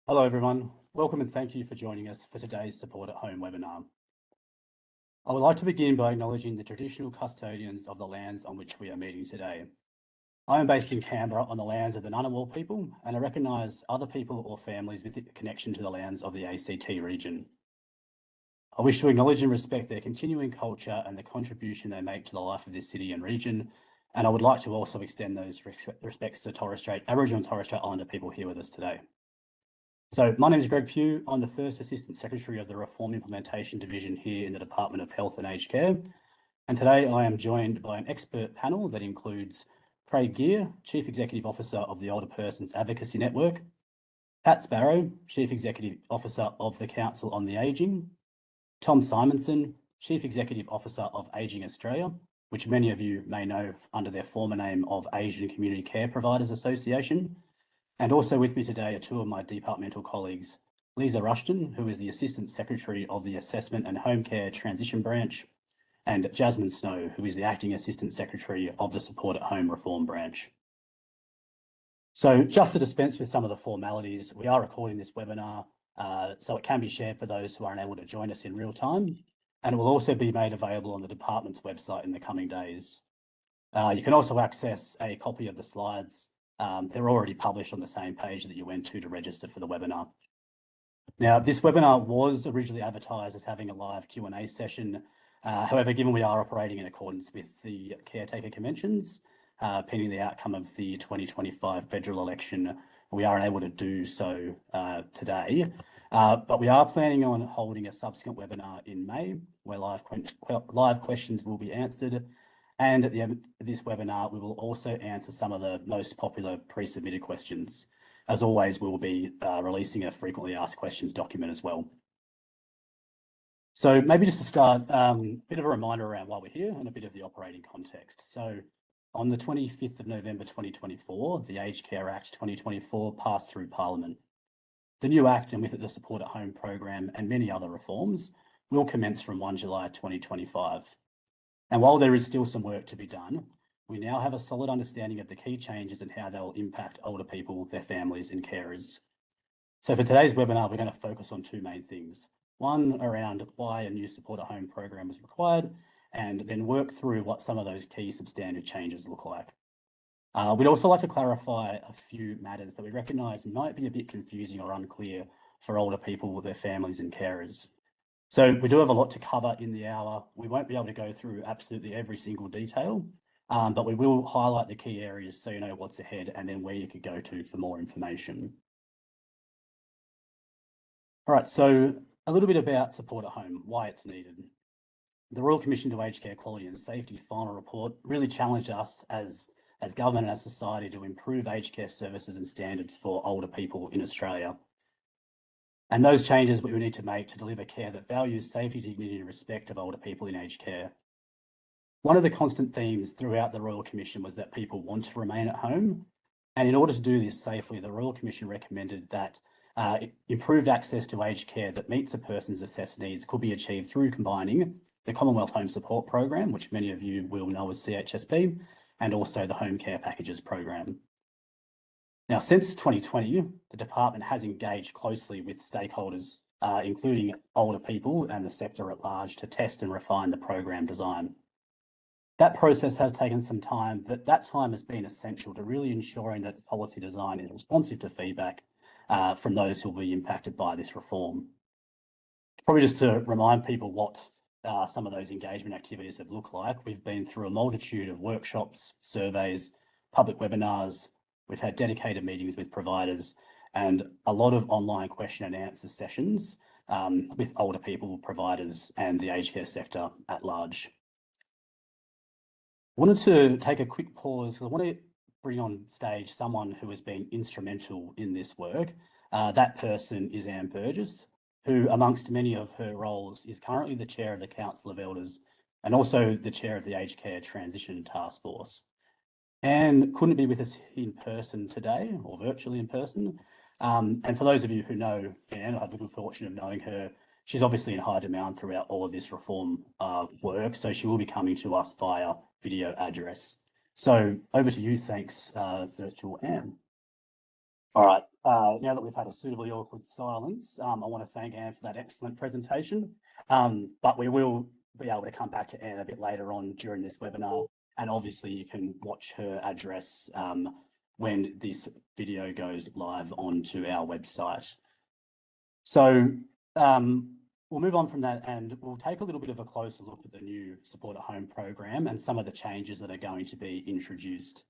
Hello everyone, welcome and thank you for joining us for today's Support at Home webinar. I would like to begin by acknowledging the traditional custodians of the lands on which we are meeting today. I am based in Canberra on the lands of the Ngunnawal people, and I recognise other people or families with a connection to the lands of the ACT region. I wish to acknowledge and respect their continuing culture and the contribution they make to the life of this city and region, and I would like to also extend those respects to Torres Strait, Aboriginal and Torres Strait Islander people here with us today. So my name is Pugh. I'm the first Assistant Secretary of the Reform Implementation Division here in the Department of Health and Aged Care. And today I am joined by an expert panel that includes Craig Gear, Chief Executive Officer of the Older Persons Advocacy Network, Pat Sparrow, Chief Executive Officer of the Council on the Ageing, Tom Symondson, Chief Executive Officer of Ageing Australia, which many of you may know under their former name of Asian Community Care Providers Association. And also with me today are two of my departmental colleagues, Lezah Rushton, who is the Assistant Secretary of the Assessment and Home Care Transition Branch, and Jasmine, who is the Acting Assistant Secretary of the Support at Home Reform Branch. So just to dispense with some of the formalities, we are recording this webinar, so it can be shared for those who aren't able to join us in real time, and it will also be made available on the department's website in the coming days. You can also access a copy of the slides. They're already published on the same page that you went to register for the webinar. Now, this webinar was originally advertised as having a live Q&A session. However, given we are operating in accordance with the caretaker conventions, pending the outcome of the 2025 federal election, we are unable to do so today. But we are planning on holding a subsequent webinar in May, where live questions will be answered. And at the end of this webinar, we will also answer some of the most popular pre-submitted questions. As always, we will be releasing a frequently asked questions document as well. So maybe just to start, a bit of a reminder around why we're here and a bit of the operating context. So on the 25th of November 2024, the Aged Care Act 2024 passed through Parliament. The new Act, and with it the Support at Home program and many other reforms, will commence from 1 July 2025. And while there is still some work to be done, we now have a solid understanding of the key changes and how they will impact older people, their families and carers. So for today's webinar, we're going to focus on two main things. One, around why a new Support at Home program is required, and then work through what some of those key substantive changes look like. We'd also like to clarify a few matters that we recognise might be a bit confusing or unclear for older people, their families and carers. So we do have a lot to cover in the hour. We won't be able to go through absolutely every single detail, but we will highlight the key areas so you know what's ahead and then where you could go to for more information. All right, so a little bit about Support at Home, why it's needed. The Royal Commission to Aged Care Quality and Safety final report really challenged us as government and as society to improve aged care services and standards for older people in Australia. And those changes we need to make to deliver care that values safety, dignity and respect of older people in aged care. One of the constant themes throughout the Royal Commission was that people want to remain at home. And in order to do this safely, the Royal Commission recommended that improved access to aged care that meets a person's assessed needs could be achieved through combining the Commonwealth Home Support Program, which many of you will know as CHSP, and also the Home Care Packages Program. Now, since 2020, the department has engaged closely with stakeholders, including older people and the sector at large, to test and refine the program design. That process has taken some time, but that time has been essential to really ensuring that the policy design is responsive to feedback from those who will be impacted by this reform. Probably just to remind people what some of those engagement activities have looked like, we've been through a multitude of workshops, surveys, public webinars. We've had dedicated meetings with providers and a lot of online question and answer sessions with older people, providers and the aged care sector at large. I wanted to take a quick pause because I want to bring on stage someone who has been instrumental in this work. That person is Anne Burgess, who amongst many of her roles is currently the chair of the Council of Elders and also the chair of the Aged Care Transition Taskforce. Anne couldn't be with us in person today or virtually in person. And for those of you who know Anne, I have the good fortune of knowing her. She's obviously in high demand throughout all of this reform work, so she will be coming to us via video address. So over to you, thanks, virtual Anne. All right, Now that we've had a suitably awkward silence, I want to thank Anne for that excellent presentation. But we will be able to come back to Anne a bit later on during this webinar. And obviously you can watch her address when this video goes live onto our website. So we'll move on from that and we'll take a little bit of a closer look at the new Support at Home program and some of the changes that are going to be introduced.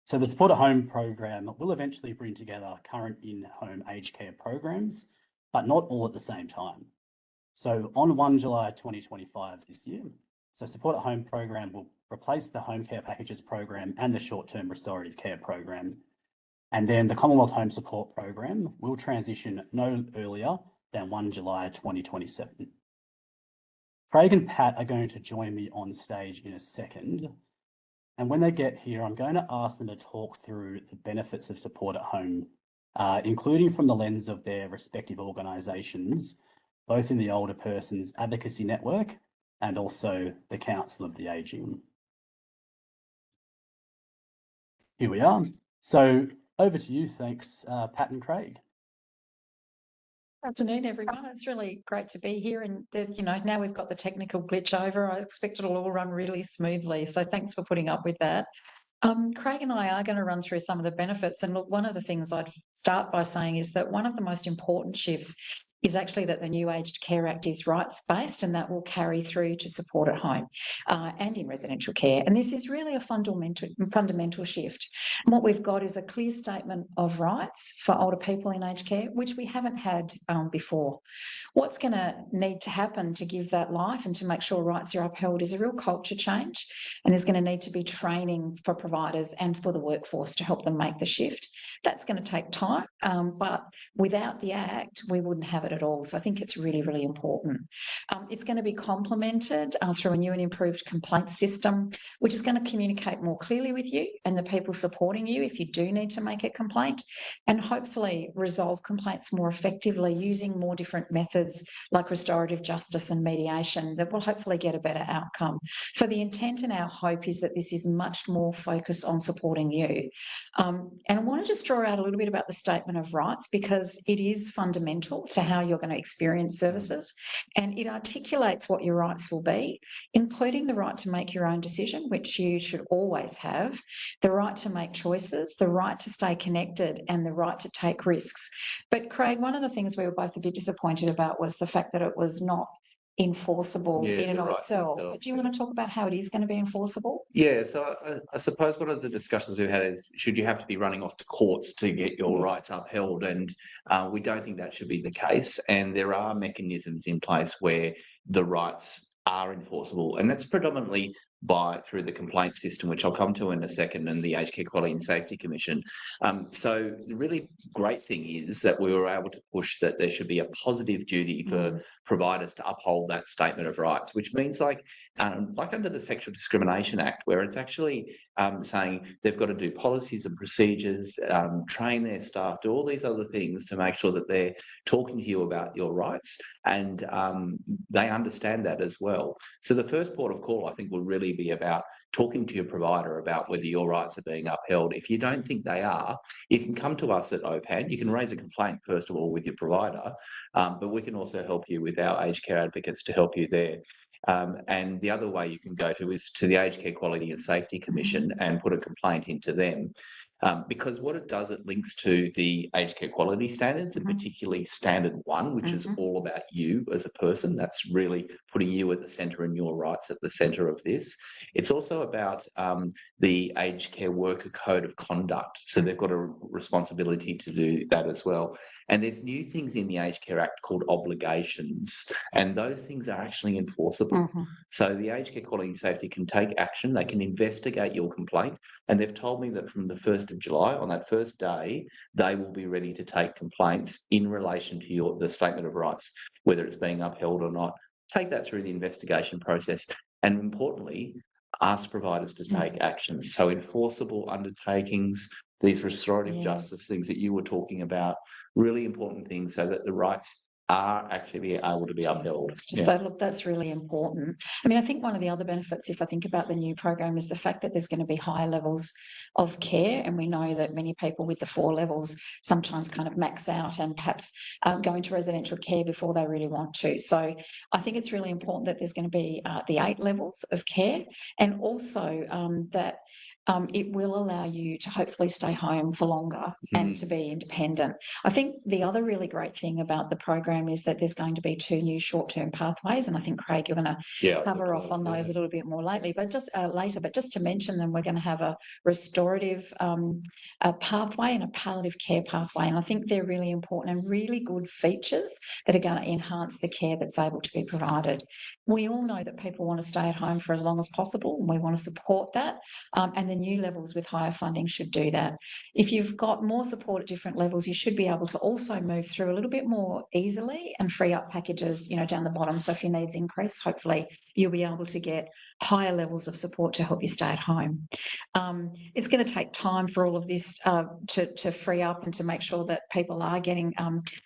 So the Support at Home program will eventually bring together current in-home aged care programs, but not all at the same time. So on 1 July 2025 this year, so Support at Home program will replace the Home Care Packages program and the Short-Term Restorative Care program. And then the Commonwealth Home Support program will transition no earlier than 1 July 2027. Craig and Pat are going to join me on stage in a second. And when they get here, I'm going to ask them to talk through the benefits of support at home, including from the lens of their respective organisations, both in the Older Persons Advocacy Network and also the Council of the Ageing. Here we are. So over to you. Thanks, Pat and Craig. Good afternoon, everyone. It's really great to be here. And now we've got the technical glitch over. I expect it'll all run really smoothly. So thanks for putting up with that. Craig and I are going to run through some of the benefits. And look, one of the things I'd start by saying is that one of the most important shifts is actually that the new Aged Care Act is rights-based, and that will carry through to support at home and in residential care. And this is really a fundamental shift. And what we've got is a clear statement of rights for older people in aged care, which we haven't had before. What's going to need to happen to give that life and to make sure rights are upheld is a real culture change, and there's going to need to be training for providers and for the workforce to help them make the shift. That's going to take time, but without the Act, we wouldn't have it at all. So I think it's really, really important. It's going to be complemented through a new and improved complaint system, which is going to communicate more clearly with you and the people supporting you if you do need to make a complaint, and hopefully resolve complaints more effectively using more different methods like restorative justice and mediation that will hopefully get a better outcome. So the intent and our hope is that this is much more focused on supporting you. And I want to just draw out a little bit about the statement of rights, because it is fundamental to how you're going to experience services, and it articulates what your rights will be, including the right to make your own decision, which you should always have, the right to make choices, the right to stay connected, and the right to take risks. But Craig, one of the things we were both a bit disappointed about was the fact that it was not enforceable in and of itself. Do you want to talk about how it is going to be enforceable? Yeah, so I suppose one of the discussions we've had is, should you have to be running off to courts to get your rights upheld? And we don't think that should be the case. And there are mechanisms in place where the rights are enforceable, and that's predominantly through the complaint system, which I'll come to in a second, and the Aged Care Quality and Safety Commission. So the really great thing is that we were able to push that there should be a positive duty for providers to uphold that statement of rights, which means like under the Sexual Discrimination Act, where it's actually saying they've got to do policies and procedures, train their staff, do all these other things to make sure that they're talking to you about your rights, and they understand that as well. So the first port of call, I think, will really be about talking to your provider about whether your rights are being upheld. If you don't think they are, you can come to us at OPAN. You can raise a complaint, first of all, with your provider, but we can also help you with our aged care advocates to help you there. And the other way you can go to is to the Aged Care Quality and Safety Commission and put a complaint into them. Because what it does, it links to the aged care quality standards, and particularly standard 1, which is all about you as a person. That's really putting you at the centre and your rights at the centre of this. It's also about the aged care worker code of conduct. So they've got a responsibility to do that as well. And there's new things in the Aged Care Act called obligations, and those things are actually enforceable. So the Aged Care Quality and Safety can take action. They can investigate your complaint, and they've told me that from the 1st of July, on that first day, they will be ready to take complaints in relation to the statement of rights, whether it's being upheld or not. Take that through the investigation process, and importantly, ask providers to take action. So enforceable undertakings, these restorative justice things that you were talking about, really important things so that the rights are actually able to be upheld. It's just that, look, that's really important. I mean, I think one of the other benefits, if I think about the new program, is the fact that there's going to be higher levels of care. And we know that many people with the 4 levels sometimes kind of max out and perhaps go into residential care before they really want to. So I think it's really important that there's going to be the 8 levels of care, and also that it will allow you to hopefully stay home for longer and to be independent. I think the other really great thing about the program is that there's going to be 2 new short-term pathways, and I think, Craig, you're going to cover off on those a little bit more later. But just to mention them, we're going to have a restorative pathway and a palliative care pathway, and I think they're really important and really good features that are going to enhance the care that's able to be provided. We all know that people want to stay at home for as long as possible, and we want to support that. And the new levels with higher funding should do that. If you've got more support at different levels, you should be able to also move through a little bit more easily and free up packages, down the bottom. So if your needs increase, hopefully you'll be able to get higher levels of support to help you stay at home. It's going to take time for all of this to free up and to make sure that people are getting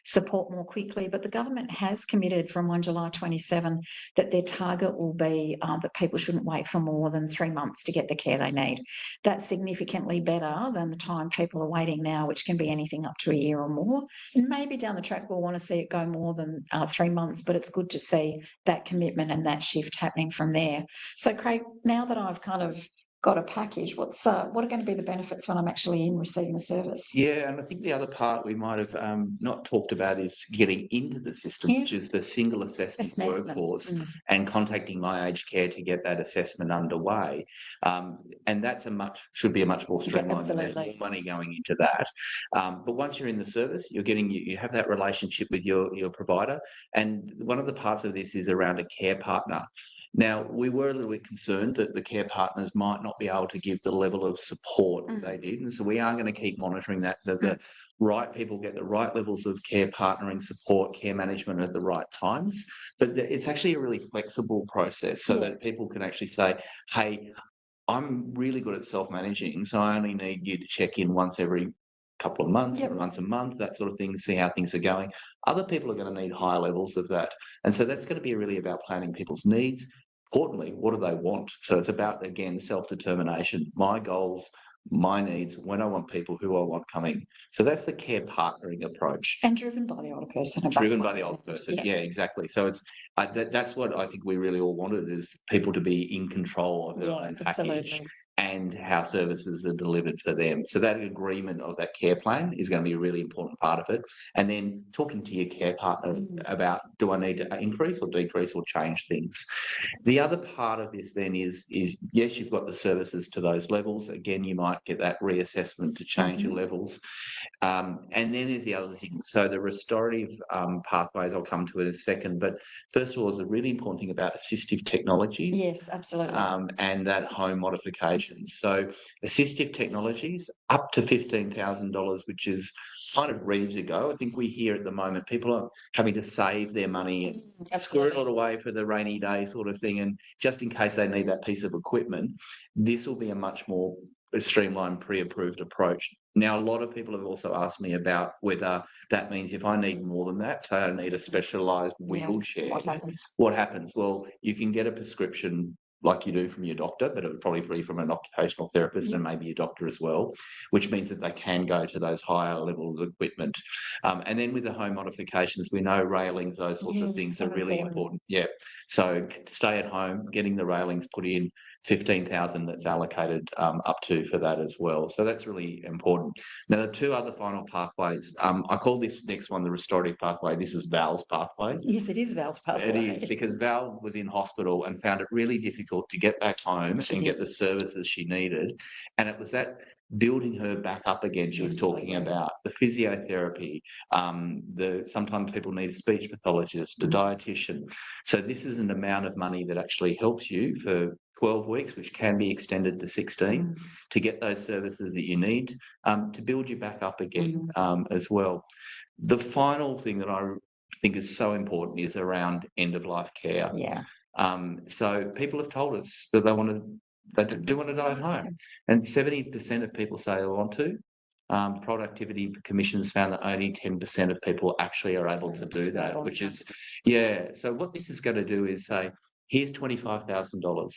support more quickly. But the government has committed from 1 July 27 that their target will be that people shouldn't wait for more than 3 months to get the care they need. That's significantly better than the time people are waiting now, which can be anything up to a year or more. And maybe down the track we'll want to see it go more than 3 months, but it's good to see that commitment and that shift happening from there. So, Craig, now that I've kind of got a package, what are going to be the benefits when I'm actually in receiving the service? Yeah, and I think the other part we might have not talked about is getting into the system, which is the single assessment workforce, and contacting My Aged Care to get that assessment underway. And that's should be a much more streamlined. And there's more money going into that. But once you're in the service, you have that relationship with your provider. And one of the parts of this is around a care partner. Now, we were a little bit concerned that the care partners might not be able to give the level of support that they did. And so we are going to keep monitoring that the right people get the right levels of care partnering support, care management at the right times. But it's actually a really flexible process so that people can actually say, hey, I'm really good at self-managing, so I only need you to check in once every couple of months, once a month, that sort of thing, see how things are going. Other people are going to need higher levels of that. And so that's going to be really about planning people's needs. Importantly, what do they want? So it's about, again, self-determination, my goals, my needs, when I want people, who I want coming. So that's the care partnering approach. And driven by the older person. Driven by the older person, yeah, exactly. So it's that's what I think we really all wanted, is people to be in control of their own package and how services are delivered for them. So that agreement of that care plan is going to be a really important part of it. And then talking to your care partner about, do I need to increase or decrease or change things? The other part of this then is yes, you've got the services to those levels. Again, you might get that reassessment to change your levels. And then there's the other thing. So the restorative pathways I'll come to in a second. But first of all, is a really important thing about assistive technology. Yes, absolutely. And that home modification. So assistive technologies up to $15,000, which is kind of ready to go. I think we hear at the moment people are having to save their money and squirrel it away for the rainy day sort of thing. And just in case they need that piece of equipment, this will be a much more streamlined, pre-approved approach. Now, a lot of people have also asked me about whether that means if I need more than that, say I need a specialised wheelchair, what happens? Well, you can get a prescription like you do from your doctor, but it would probably be from an occupational therapist and maybe your doctor as well, which means that they can go to those higher levels of equipment. And then with the home modifications, we know railings, those sorts of things are really important. Yeah. So stay at home, getting the railings put in, 15,000 that's allocated up to for that as well. So that's really important. Now, the 2 other final pathways, I call this next one the restorative pathway. This is Val's pathway. Yes, it is Val's pathway. It is, because Val was in hospital and found it really difficult to get back home and get the services she needed. And it was that building her back up again she was talking about, the physiotherapy, sometimes people need a speech pathologist, a dietitian. So this is an amount of money that actually helps you for 12 weeks, which can be extended to 16, to get those services that you need, to build you back up again as well. The final thing that I think is so important is around end-of-life care. Yeah. So people have told us that they do want to die at home, and 70% of people say they want to. Productivity commissions found that only 10% of people actually are able to do that, which is, So what this is going to do is say, here's $25,000.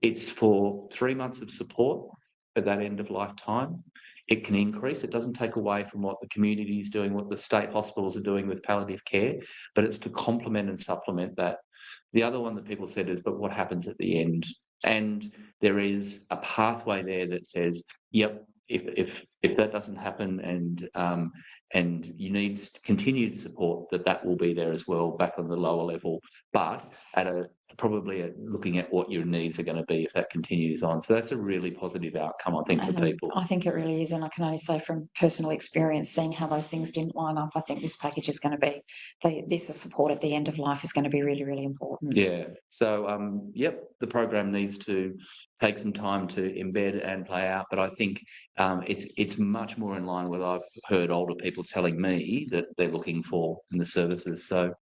It's for 3 months of support at that end of life time. It can increase. It doesn't take away from what the community is doing, what the state hospitals are doing with palliative care, but it's to complement and supplement that. The other one that people said is, but what happens at the end? And there is a pathway there that says, yep, if that doesn't happen and you need continued support, that will be there as well, back on the lower level, but probably looking at what your needs are going to be if that continues on. So that's a really positive outcome, I think, for people. I think it really is, and I can only say from personal experience, seeing how those things didn't line up, I think this package is going to be, this support at the end of life is going to be really, really important. Yeah. So, the program needs to take some time to embed and play out, but I think it's much more in line with what I've heard older people telling me that they're looking for in the services. So,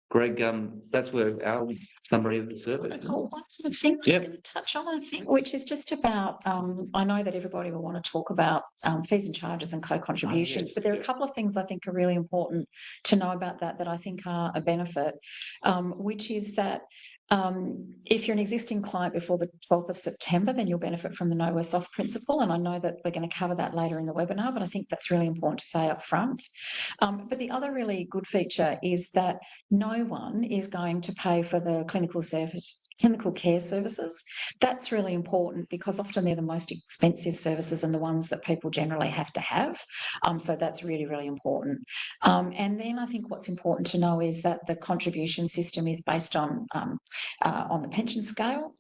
Greg, that's where our summary of the survey. One other thing I'm going to touch on, I think, which is just about, I know that everybody will want to talk about fees and charges and co-contributions, but there are a couple of things I think are really important to know about that I think are a benefit, which is that if you're an existing client before the 12th of September, then you'll benefit from the No Worse Off principle. And I know that we're going to cover that later in the webinar, but I think that's really important to say up front. But the other really good feature is that no one is going to pay for the clinical care services. That's really important because often they're the most expensive services and the ones that people generally have to have. So that's really, really important. And then I think what's important to know is that the contribution system is based on the pension scale.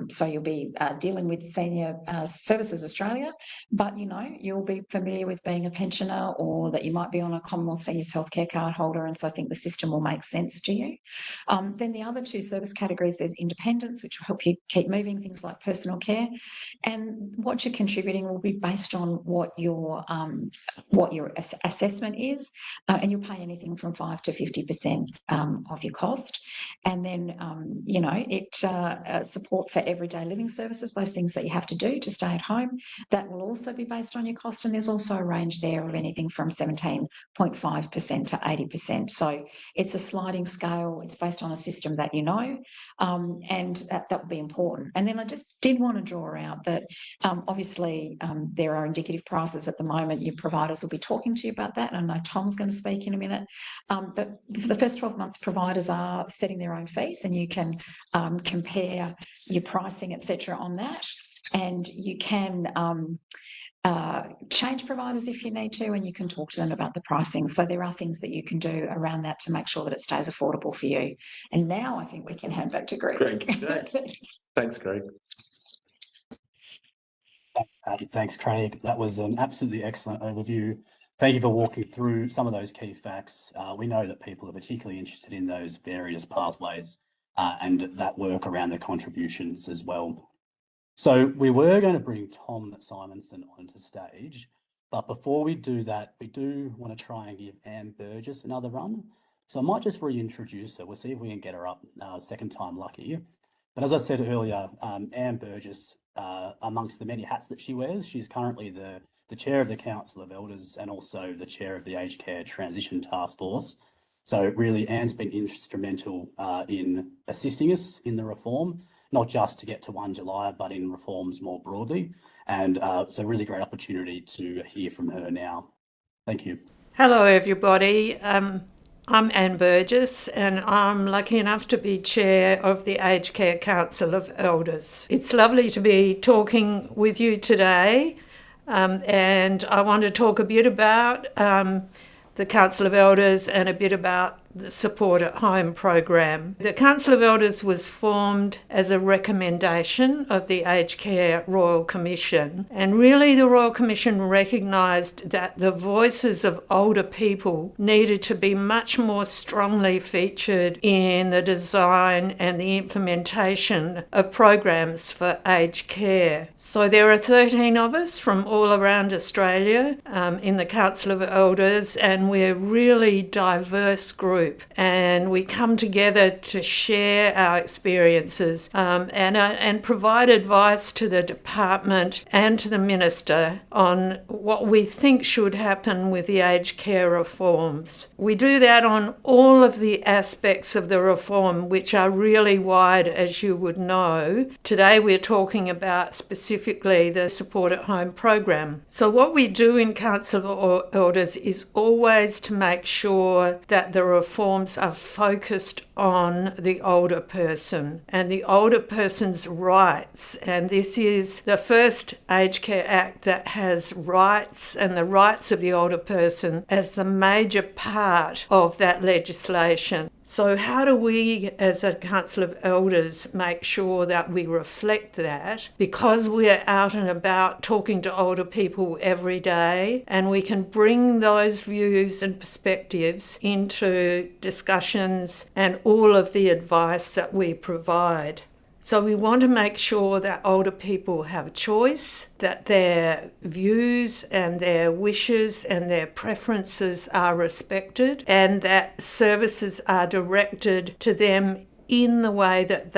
So you'll be dealing with Senior Services Australia, but you'll be familiar with being a pensioner or that you might be on a Commonwealth Seniors Healthcare card holder, and so I think the system will make sense to you. Then the other two service categories, there's independence, which will help you keep moving, things like personal care, and what you're contributing will be based on what your assessment is, and you'll pay anything from 5 to 50% of your cost. And then support for everyday living services, those things that you have to do to stay at home, that will also be based on your cost. And there's also a range there of anything from 17.5% to 80%. So it's a sliding scale. It's based on a system that and that will be important. And then I just did want to draw out that obviously there are indicative prices at the moment. Your providers will be talking to you about that. And I know Tom's going to speak in a minute. But for the first 12 months, providers are setting their own fees, and you can compare your pricing, etc., on that. And you can change providers if you need to, and you can talk to them about the pricing. So there are things that you can do around that to make sure that it stays affordable for you. And now I think we can hand back to Greg. Thanks, Greg. Thanks, Patty. Thanks, Craig. That was an absolutely excellent overview. Thank you for walking through some of those key facts. We know that people are particularly interested in those various pathways and that work around the contributions as well. So we were going to bring Tom Symondson onto stage, but before we do that, we do want to try and give Anne Burgess another run. So I might just reintroduce her. We'll see if we can get her up second time lucky. But as I said earlier, Anne Burgess, amongst the many hats that she wears, she's currently the chair of the Council of Elders and also the chair of the Aged Care Transition Taskforce. So really, Anne's been instrumental in assisting us in the reform, not just to get to 1 July, but in reforms more broadly. And it's a really great opportunity to hear from her now. Thank you. Hello, everybody. I'm Anne Burgess, and I'm lucky enough to be chair of the Aged Care Council of Elders. It's lovely to be talking with you today, and I want to talk a bit about the Council of Elders and a bit about the Support at Home program. The Council of Elders was formed as a recommendation of the Aged Care Royal Commission, and really the Royal Commission recognised that the voices of older people needed to be much more strongly featured in the design and the implementation of programs for aged care. So there are 13 of us from all around Australia in the Council of Elders, and we're a really diverse group group, and we come together to share our experiences and provide advice to the department and to the minister on what we think should happen with the aged care reforms. We do that on all of the aspects of the reform, which are really wide, as you would know. Today we're talking about specifically the Support at Home program. So what we do in Council of Elders is always to make sure that the reforms are focused on the older person and the older person's rights. And this is the first Aged Care Act that has rights and the rights of the older person as the major part of that legislation. So how do we, as a Council of Elders, make sure that we reflect that? Because we're out and about talking to older people every day, and we can bring those views and perspectives into discussions and all of the advice that we provide. So we want to make sure that older people have a choice, that their views and their wishes and their preferences are respected, and that services are directed to them in the way that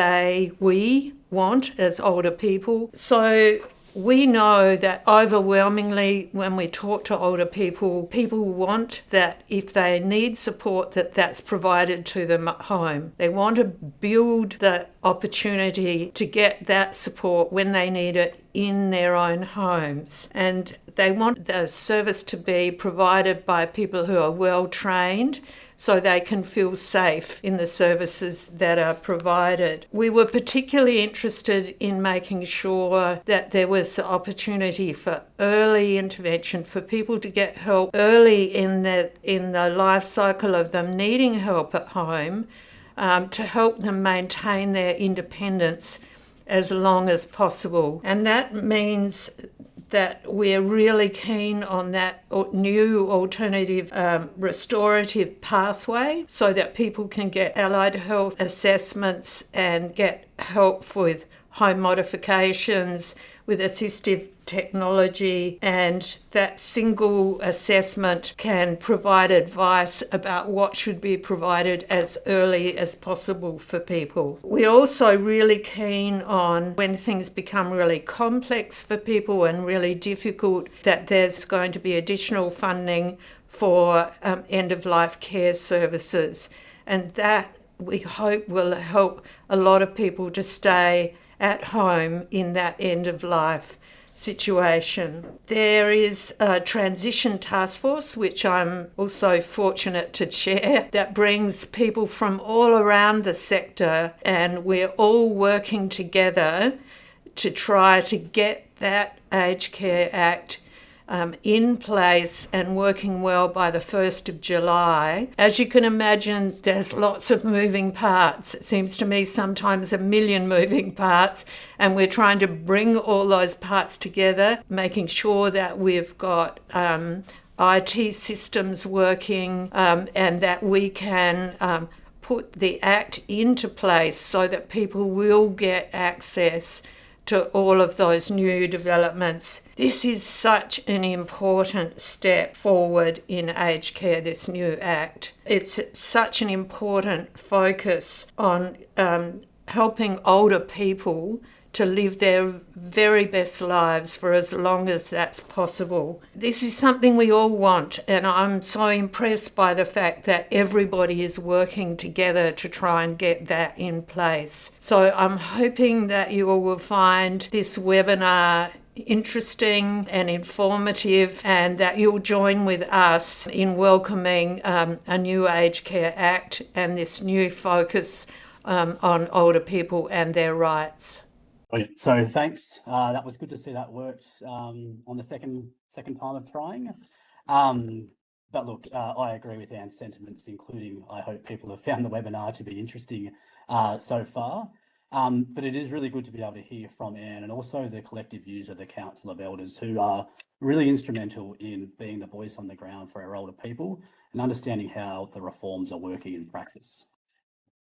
we want as older people. So we know that overwhelmingly when we talk to older people, people want that if they need support, that's provided to them at home. They want to build the opportunity to get that support when they need it in their own homes. And they want the service to be provided by people who are well trained, so they can feel safe in the services that are provided. We were particularly interested in making sure that there was the opportunity for early intervention, for people to get help early in the life cycle of them needing help at home, to help them maintain their independence as long as possible. And that means that we're really keen on that new alternative restorative pathway so that people can get allied health assessments and get help with home modifications, with assistive technology, and that single assessment can provide advice about what should be provided as early as possible for people. We're also really keen on when things become really complex for people and really difficult, that there's going to be additional funding for end-of-life care services, and that we hope will help a lot of people to stay at home in that end-of-life situation. There is a transition taskforce, which I'm also fortunate to chair, that brings people from all around the sector, and we're all working together to try to get that Aged Care Act in place and working well by the 1st of July. As you can imagine, there's lots of moving parts. It seems to me sometimes a million moving parts, and we're trying to bring all those parts together, making sure that we've got IT systems working, and that we can put the Act into place so that people will get access to all of those new developments. This is such an important step forward in aged care, this new Act. It's such an important focus on helping older people to live their very best lives for as long as that's possible. This is something we all want, and I'm so impressed by the fact that everybody is working together to try and get that in place. So I'm hoping that you all will find this webinar interesting and informative, and that you'll join with us in welcoming a new Aged Care Act and this new focus on older people and their rights. Brilliant. So thanks. That was good to see that worked on the second time of trying. But look, I agree with Anne's sentiments, including I hope people have found the webinar to be interesting so far. But it is really good to be able to hear from Anne and also the collective views of the Council of Elders, who are really instrumental in being the voice on the ground for our older people and understanding how the reforms are working in practice.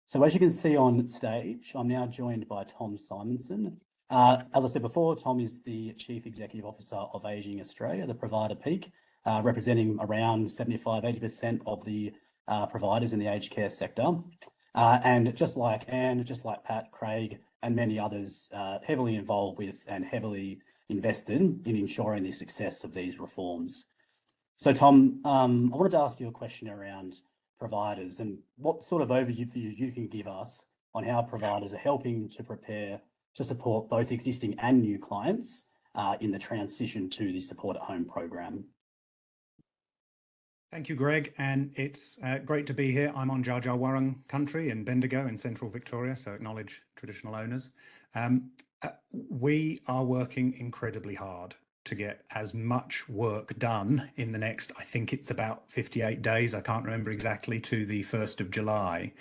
So as you can see on stage, I'm now joined by Tom Symondson. As I said before, Tom is the Chief Executive Officer of Ageing Australia, the provider peak, representing around 75-80% of the providers in the aged care sector. And just like Anne, just like Pat, Craig, and many others, heavily involved with and heavily invested in ensuring the success of these reforms. So Tom, I wanted to ask you a question around providers and what sort of overview you can give us on how providers are helping to prepare to support both existing and new clients in the transition to the Support at Home program. Thank you, Greg, and it's great to be here. I'm on Dja Dja Wurrung country in Bendigo in central Victoria, so acknowledge traditional owners. We are working incredibly hard to get as much work done in the next, I think it's about 58 days, I can't remember exactly, to the 1st of July,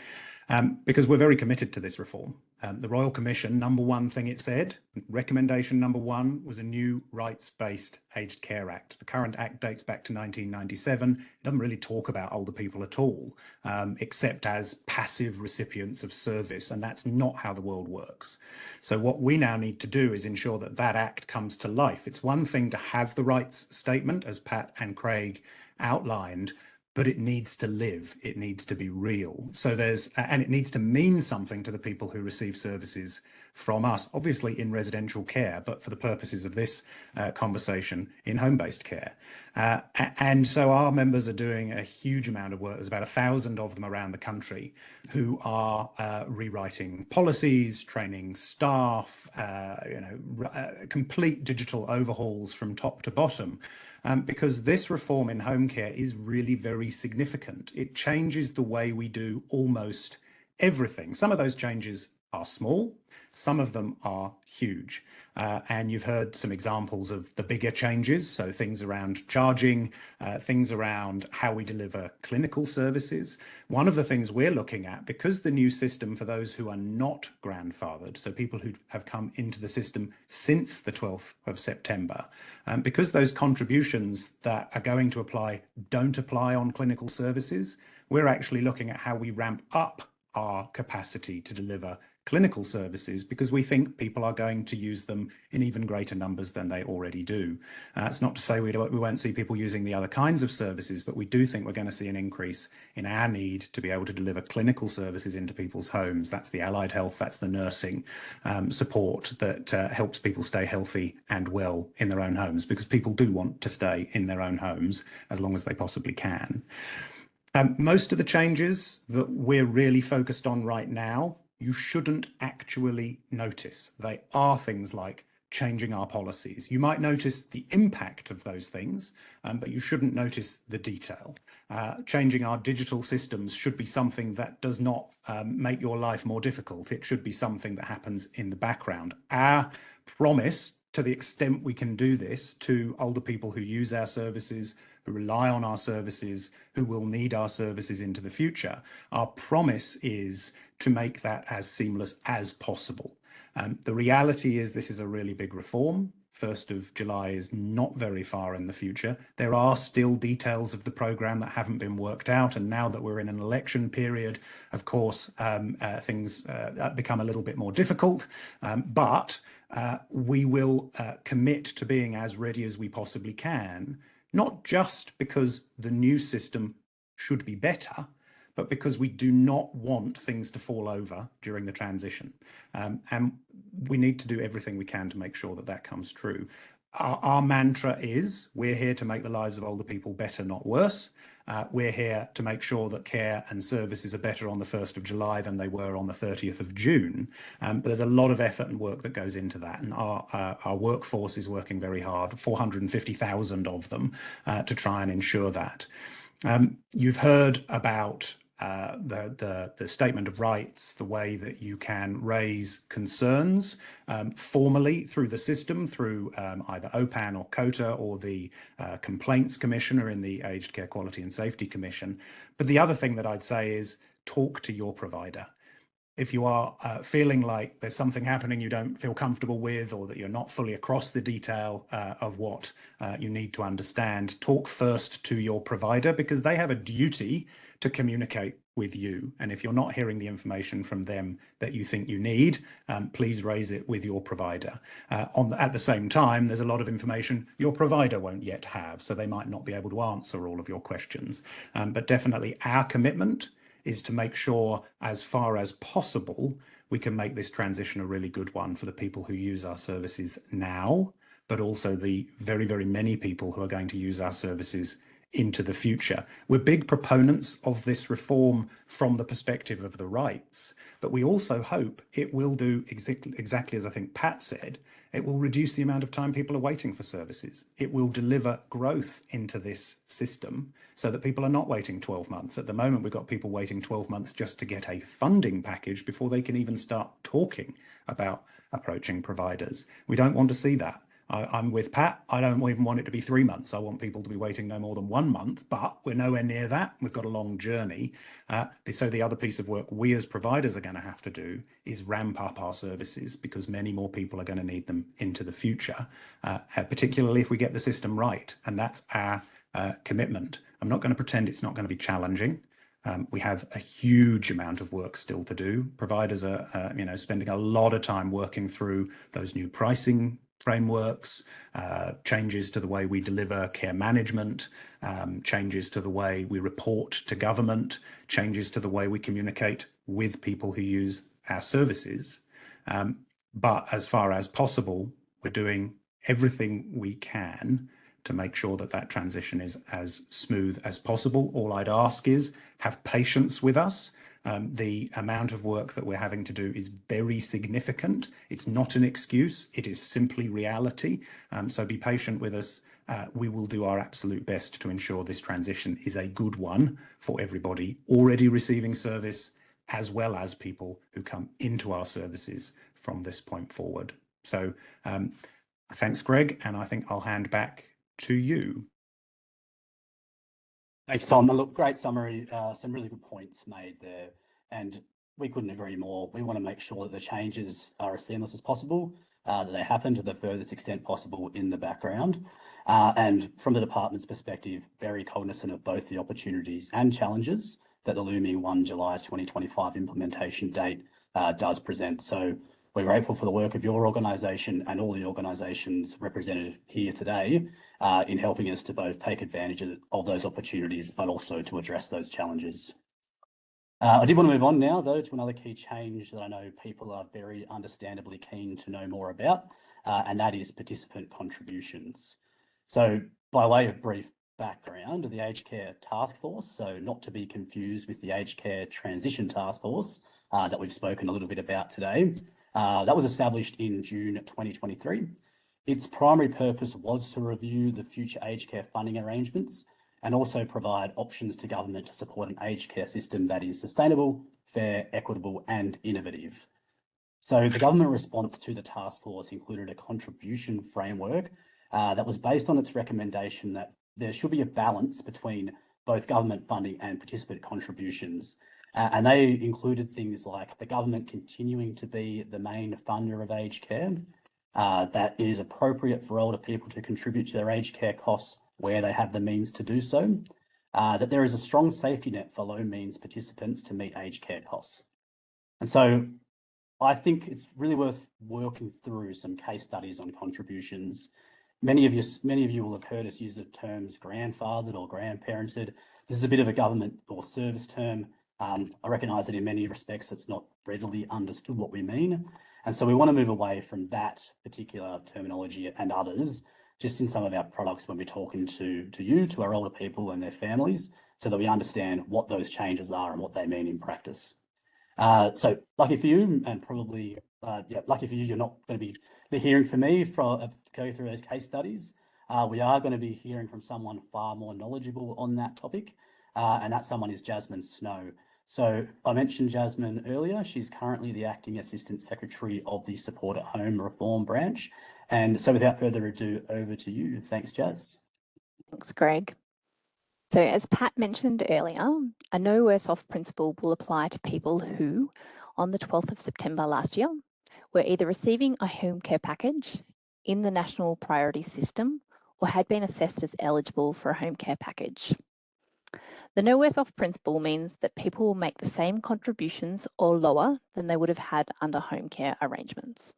because we're very committed to this reform. The Royal Commission, number one thing it said, recommendation number one, was a new rights-based Aged Care Act. The current act dates back to 1997. It doesn't really talk about older people at all, except as passive recipients of service, and that's not how the world works. So what we now need to do is ensure that that act comes to life. It's one thing to have the rights statement, as Pat and Craig outlined, but it needs to live, it needs to be real. So and it needs to mean something to the people who receive services from us, obviously in residential care, but for the purposes of this conversation, in home-based care. And so our members are doing a huge amount of work. There's about 1,000 of them around the country who are rewriting policies, training staff, complete digital overhauls from top to bottom. Because this reform in home care is really very significant. It changes the way we do almost everything. Some of those changes are small, some of them are huge. And you've heard some examples of the bigger changes, so things around charging, things around how we deliver clinical services. One of the things we're looking at, because the new system for those who are not grandfathered, so people who have come into the system since the 12th of September, because those contributions that are going to apply don't apply on clinical services, we're actually looking at how we ramp up our capacity to deliver clinical services, because we think people are going to use them in even greater numbers than they already do. It's not to say we won't see people using the other kinds of services, but we do think we're going to see an increase in our need to be able to deliver clinical services into people's homes. That's the allied health, that's the nursing support that helps people stay healthy and well in their own homes, because people do want to stay in their own homes as long as they possibly can. Most of the changes that we're really focused on right now, you shouldn't actually notice. They are things like changing our policies. You might notice the impact of those things, but you shouldn't notice the detail. Changing our digital systems should be something that does not make your life more difficult. It should be something that happens in the background. Our promise, to the extent we can do this, to older people who use our services, who rely on our services, who will need our services into the future, our promise is to make that as seamless as possible. The reality is this is a really big reform. 1st of July is not very far in the future. There are still details of the programme that haven't been worked out, and now that we're in an election period, of course, things become a little bit more difficult, but we will commit to being as ready as we possibly can, not just because the new system should be better, but because we do not want things to fall over during the transition. And we need to do everything we can to make sure that that comes true. Our mantra is, we're here to make the lives of older people better, not worse. We're here to make sure that care and services are better on the 1st of July than they were on the 30th of June. But there's a lot of effort and work that goes into that. And our workforce is working very hard, 450,000 of them, to try and ensure that. You've heard about the statement of rights, the way that you can raise concerns formally through the system, through either OPAN or COTA or the Complaints Commissioner in the Aged Care Quality and Safety Commission. But the other thing that I'd say is talk to your provider. If you are feeling like there's something happening you don't feel comfortable with, or that you're not fully across the detail of what you need to understand, talk first to your provider, because they have a duty to communicate with you. And if you're not hearing the information from them that you think you need, please raise it with your provider. At the same time, there's a lot of information your provider won't yet have, so they might not be able to answer all of your questions. But definitely our commitment is to make sure, as far as possible, we can make this transition a really good one for the people who use our services now, but also the very, very many people who are going to use our services into the future. We're big proponents of this reform from the perspective of the rights, but we also hope it will do exactly as I think Pat said. It will reduce the amount of time people are waiting for services. It will deliver growth into this system so that people are not waiting 12 months. At the moment, we've got people waiting 12 months just to get a funding package before they can even start talking about approaching providers. We don't want to see that. I'm with Pat. I don't even want it to be 3 months. I want people to be waiting no more than 1 month, but we're nowhere near that. We've got a long journey. So the other piece of work we as providers are going to have to do is ramp up our services, because many more people are going to need them into the future, particularly if we get the system right. And that's our commitment. I'm not going to pretend it's not going to be challenging. We have a huge amount of work still to do. Providers are, spending a lot of time working through those new pricing frameworks, changes to the way we deliver care management, changes to the way we report to government, changes to the way we communicate with people who use our services. But as far as possible, we're doing everything we can to make sure that that transition is as smooth as possible. All I'd ask is have patience with us. The amount of work that we're having to do is very significant. It's not an excuse, it is simply reality. So be patient with us. We will do our absolute best to ensure this transition is a good one for everybody already receiving service, as well as people who come into our services from this point forward. So thanks, Greg, and I think I'll hand back to you. Thanks, Tom. Look, great summary, some really good points made there, and we couldn't agree more. We want to make sure that the changes are as seamless as possible, that they happen to the furthest extent possible in the background. And from the department's perspective, very cognizant of both the opportunities and challenges that the looming 1 July 2025 implementation date does present. So we're grateful for the work of your organisation and all the organisations represented here today in helping us to both take advantage of those opportunities, but also to address those challenges. I did want to move on now, though, to another key change that I know people are very understandably keen to know more about, and that is participant contributions. So by way of brief background, the Aged Care Taskforce, so not to be confused with the Aged Care Transition Taskforce that we've spoken a little bit about today, that was established in June 2023. Its primary purpose was to review the future aged care funding arrangements and also provide options to government to support an aged care system that is sustainable, fair, equitable and innovative. So the government response to the task force included a contribution framework that was based on its recommendation that there should be a balance between both government funding and participant contributions. And they included things like the government continuing to be the main funder of aged care, that it is appropriate for older people to contribute to their aged care costs where they have the means to do so, that there is a strong safety net for low means participants to meet aged care costs. And so I think it's really worth working through some case studies on contributions. Many of you will have heard us use the terms grandfathered or grandparented. This is a bit of a government or service term. I recognise that in many respects it's not readily understood what we mean. And so we want to move away from that particular terminology and others just in some of our products when we're talking to our older people and their families, so that we understand what those changes are and what they mean in practice. So lucky for you, and probably lucky for you, you're not going to be hearing from me to go through those case studies. We are going to be hearing from someone far more knowledgeable on that topic, and that someone is Jasmine Snow. So I mentioned Jasmine earlier. She's currently the Acting Assistant Secretary of the Support at Home Reform Branch. And so without further ado, over to you. Thanks, Jaz. Thanks, Greg. So as Pat mentioned earlier, a no worse off principle will apply to people who, on the 12th of September last year were either receiving a home care package in the National Priority System or had been assessed as eligible for a home care package. The no worse off principle means that people will make the same contributions or lower than they would have had under home care arrangements.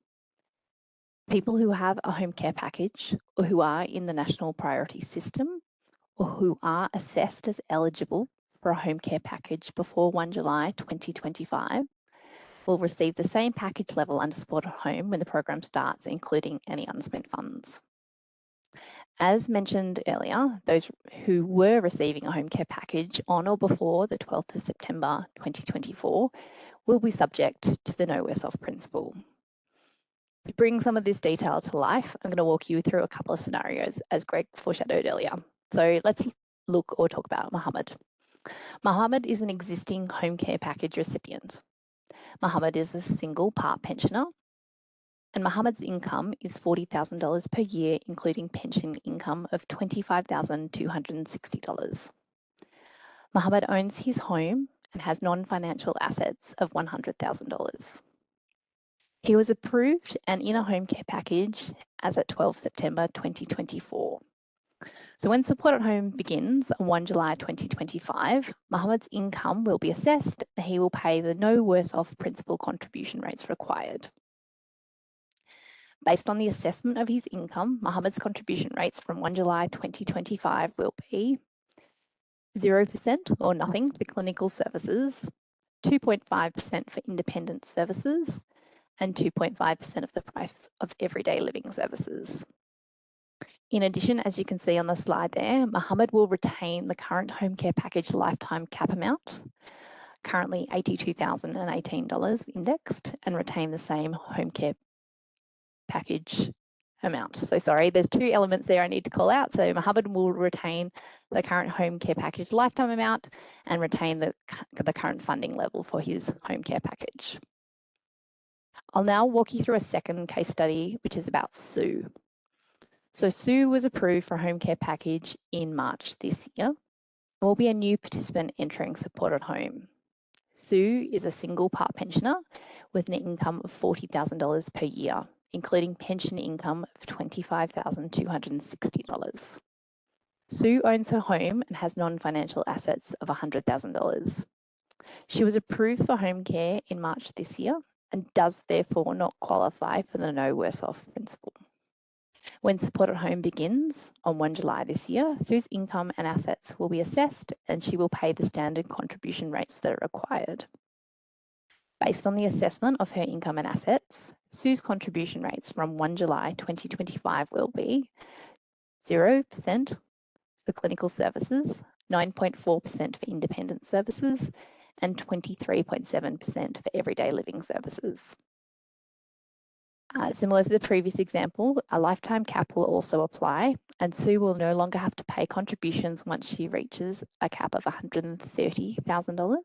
People who have a home care package or who are in the National Priority System or who are assessed as eligible for a home care package before 1 July 2025 will receive the same package level under Support at Home when the program starts, including any unspent funds. As mentioned earlier, those who were receiving a home care package on or before the 12th of September 2024 will be subject to the no worse off principle. To bring some of this detail to life, I'm going to walk you through a couple of scenarios as Greg foreshadowed earlier. So let's look or talk about Mohammed. Mohammed is an existing home care package recipient. Mohammed is a single part pensioner, and Mohammed's income is $40,000 per year, including pension income of $25,260. Mohammed owns his home and has non-financial assets of $100,000. He was approved and in a home care package as at 12 September 2024. So when Support at Home begins on 1 July 2025, Mohammed's income will be assessed and he will pay the no worse off principal contribution rates required. Based on the assessment of his income, Mohammed's contribution rates from 1 July 2025 will be 0% or nothing for clinical services, 2.5% for independent services, and 2.5% of the price of everyday living services. In addition, as you can see on the slide there, Mohammed will retain the current home care package lifetime cap amount, currently $82,018 indexed, and retain the same home care package amount. So sorry, there's two elements there I need to call out. So Mohammed will retain the current home care package lifetime amount and retain the current funding level for his home care package. I'll now walk you through a second case study, which is about Sue. So Sue was approved for a home care package in March this year and will be a new participant entering Support at Home. Sue is a single part pensioner with an income of $40,000 per year, including pension income of $25,260. Sue owns her home and has non-financial assets of $100,000. She was approved for home care in March this year and does therefore not qualify for the no worse off principle. When Support at Home begins on 1 July this year, Sue's income and assets will be assessed and she will pay the standard contribution rates that are required. Based on the assessment of her income and assets, Sue's contribution rates from 1 July 2025 will be 0% for clinical services, 9.4% for independent services, and 23.7% for everyday living services. Similar to the previous example, a lifetime cap will also apply, and Sue will no longer have to pay contributions once she reaches a cap of $130,000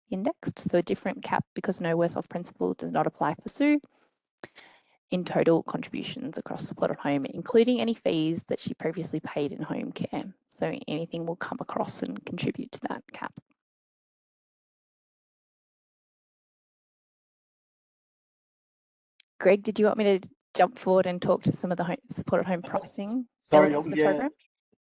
indexed. So a different cap because no worse off principle does not apply for Sue. In total contributions across Support at Home, including any fees that she previously paid in home care. So anything will come across and contribute to that cap. Greg, did you want me to jump forward and talk to some of the Support at Home pricing elements of the program?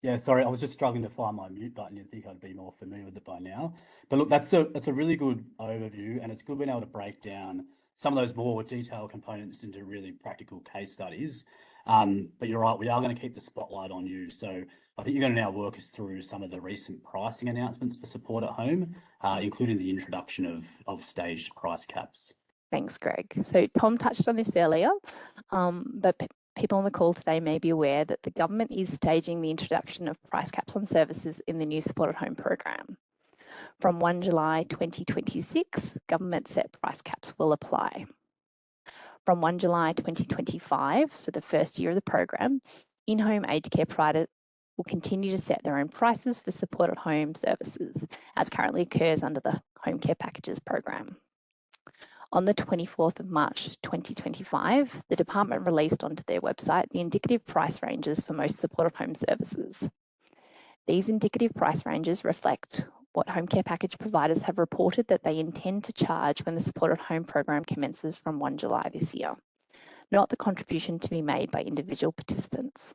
Yeah, sorry, I was just struggling to find my mute button. You'd think I'd be more familiar with it by now. But look, that's a really good overview, and it's good being able to break down some of those more detailed components into really practical case studies. But you're right, we are going to keep the spotlight on you. So I think you're going to now work us through some of the recent pricing announcements for Support at Home, including the introduction of staged price caps. Thanks, Greg. So Tom touched on this earlier, but people on the call today may be aware that the government is staging the introduction of price caps on services in the new Support at Home program. From 1 July 2026, government set price caps will apply. From 1 July 2025, so the first year of the program, in-home aged care providers will continue to set their own prices for Support at Home services, as currently occurs under the Home Care Packages program. On the 24th of March 2025, the department released onto their website the indicative price ranges for most Support at Home services. These indicative price ranges reflect what home care package providers have reported that they intend to charge when the supported home program commences from 1 July this year, not the contribution to be made by individual participants.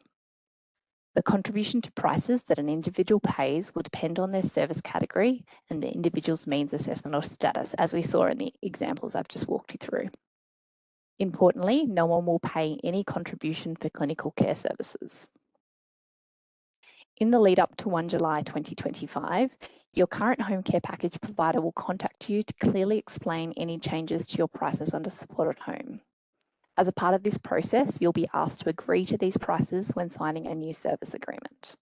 The contribution to prices that an individual pays will depend on their service category and the individual's means assessment or status, as we saw in the examples I've just walked you through. Importantly, no one will pay any contribution for clinical care services. In the lead up to 1 July 2025, your current home care package provider will contact you to clearly explain any changes to your prices under supported home. As a part of this process, you'll be asked to agree to these prices when signing a new service agreement.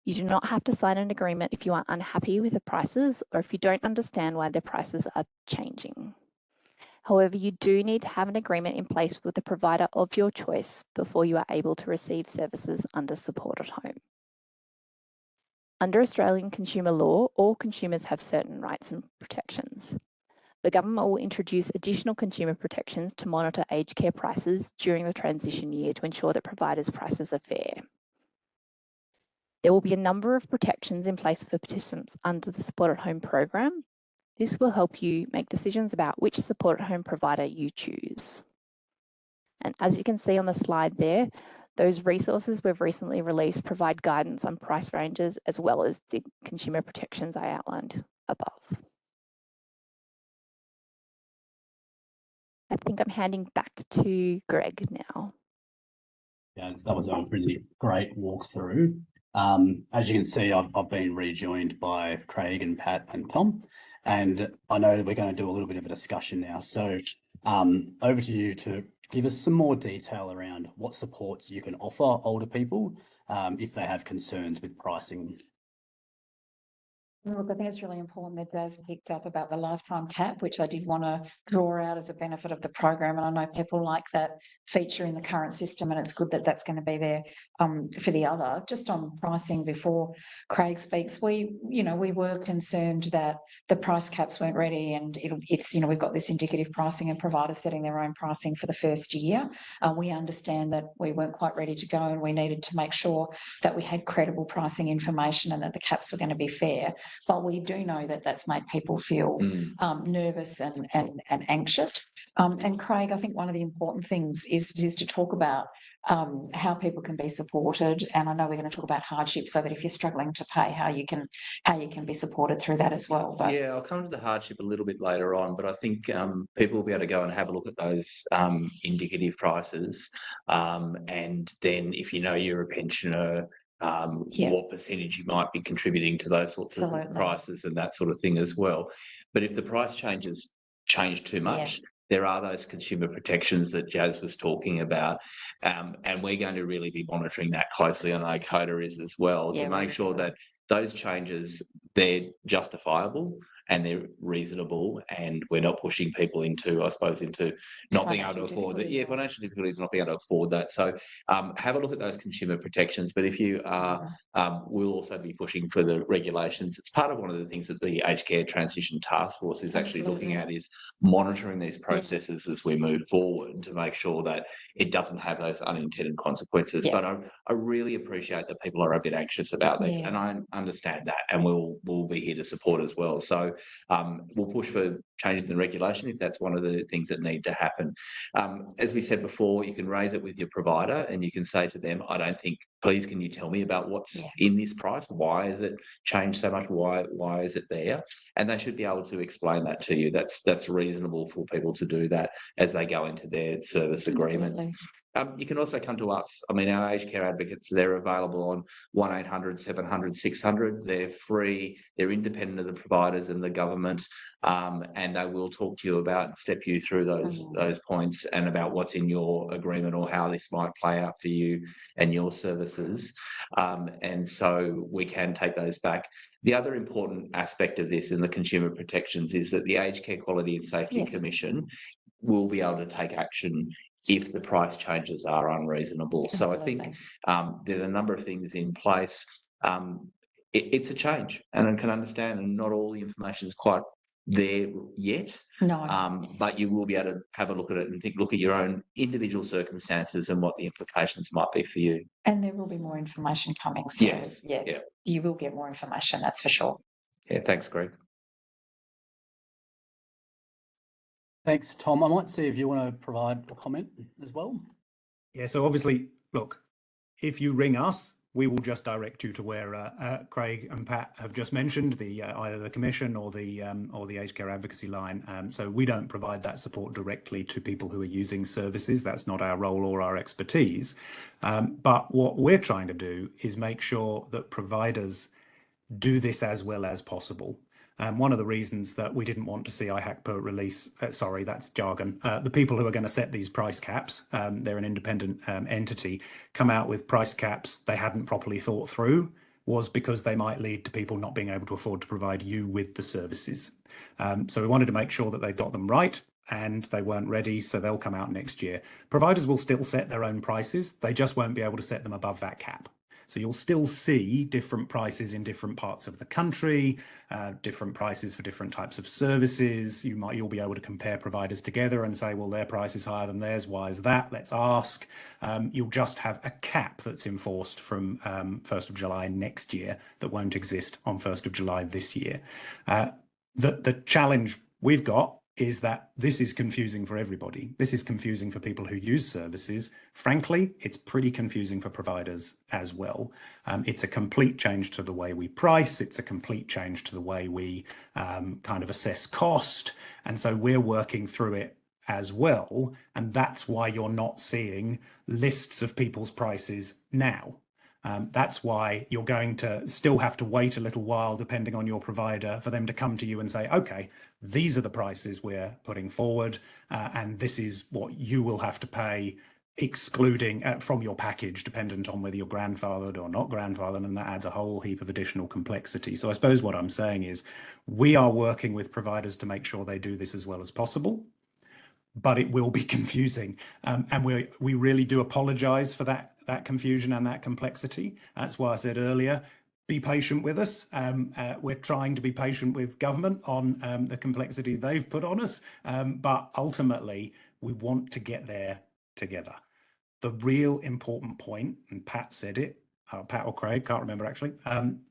You do not have to sign an agreement if you are unhappy with the prices or if you don't understand why the prices are changing. However, you do need to have an agreement in place with the provider of your choice before you are able to receive services under supported home. Under Australian consumer law, all consumers have certain rights and protections. The government will introduce additional consumer protections to monitor aged care prices during the transition year to ensure that providers' prices are fair. There will be a number of protections in place for participants under the supported home program. This will help you make decisions about which supported home provider you choose. And as you can see on the slide there, those resources we've recently released provide guidance on price ranges as well as the consumer protections I outlined above. I think I'm handing back to Greg now. Yeah, that was a really great walkthrough. As you can see, I've been rejoined by Craig and Pat and Tom, and I know that we're going to do a little bit of a discussion now. So over to you to give us some more detail around what supports you can offer older people if they have concerns with pricing. Look, I think it's really important that Jazz picked up about the lifetime cap, which I did want to draw out as a benefit of the program. And I know people like that feature in the current system, and it's good that that's going to be there for the other. Just on pricing, before Craig speaks, we were concerned that the price caps weren't ready, and we've got this indicative pricing and providers setting their own pricing for the first year. We understand that we weren't quite ready to go, and we needed to make sure that we had credible pricing information and that the caps were going to be fair. But we do know that that's made people feel nervous and anxious. And Craig, I think one of the important things is to talk about how people can be supported. And I know we're going to talk about hardship, so that if you're struggling to pay, how you can be supported through that as well. But yeah, I'll come to the hardship a little bit later on, but I think people will be able to go and have a look at those indicative prices, and then if you know you're a pensioner, what percentage you might be contributing to those sorts of prices and that sort of thing as well. But if the price changes change too much, there are those consumer protections that Jazz was talking about, and we're going to really be monitoring that closely. I know COTA is as well, to make sure that those changes, they're justifiable and they're reasonable, and we're not pushing people into, I suppose, into not being able to afford that. Financial difficulties, not being able to afford that. So have a look at those consumer protections. But if you are, we'll also be pushing for the regulations. It's part of one of the things that the Aged Care Transition Taskforce is actually looking at, is monitoring these processes as we move forward to make sure that it doesn't have those unintended consequences. But I really appreciate that people are a bit anxious about this, and I understand that, and we'll be here to support as well. So we'll push for changes in the regulation if that's one of the things that need to happen. As we said before, you can raise it with your provider and you can say to them, I don't think, please can you tell me about what's in this price? Why is it changed so much? Why is it there? And they should be able to explain that to you. That's reasonable for people to do that as they go into their service agreement. You can also come to us. I mean, our aged care advocates, they're available on 1800 700 600. They're free. They're independent of the providers and the government, and they will talk to you about and step you through those points and about what's in your agreement or how this might play out for you and your services. And so we can take those back. The other important aspect of this in the consumer protections is that the Aged Care Quality and Safety Commission will be able to take action if the price changes are unreasonable. So I think there's a number of things in place. It's a change, and I can understand, and not all the information is quite there yet. But you will be able to have a look at it and look at your own individual circumstances and what the implications might be for you. And there will be more information coming. So you will get more information, that's for sure. Yeah, thanks, Greg. Thanks, Tom. I might see if you want to provide a comment as well. Yeah, so obviously, look, if you ring us, we will just direct you to where Craig and Pat have just mentioned, the either the Commission or the Aged Care Advocacy line. So we don't provide that support directly to people who are using services. That's not our role or our expertise. But what we're trying to do is make sure that providers do this as well as possible. One of the reasons that we didn't want to see IHACPA release, sorry, that's jargon, the people who are going to set these price caps, they're an independent entity, come out with price caps they hadn't properly thought through, was because they might lead to people not being able to afford to provide you with the services. So we wanted to make sure that they got them right, and they weren't ready, so they'll come out next year. Providers will still set their own prices, they just won't be able to set them above that cap. So you'll still see different prices in different parts of the country, different prices for different types of services. You'll be able to compare providers together and say, well, their price is higher than theirs. Why is that? Let's ask. You'll just have a cap that's enforced from 1st of July next year that won't exist on 1st of July this year. The challenge we've got is that this is confusing for everybody. This is confusing for people who use services. Frankly, it's pretty confusing for providers as well. It's a complete change to the way we price. It's a complete change to the way we kind of assess cost. And so we're working through it as well. And that's why you're not seeing lists of people's prices now. That's why you're going to still have to wait a little while, depending on your provider, for them to come to you and say, okay, these are the prices we're putting forward, and this is what you will have to pay, excluding from your package, dependent on whether you're grandfathered or not grandfathered, and that adds a whole heap of additional complexity. So I suppose what I'm saying is we are working with providers to make sure they do this as well as possible, but it will be confusing. And we really do apologise for that confusion and that complexity. That's why I said earlier, be patient with us. We're trying to be patient with government on the complexity they've put on us, but ultimately we want to get there together. The real important point, and Pat said it, Pat or Craig, can't remember actually,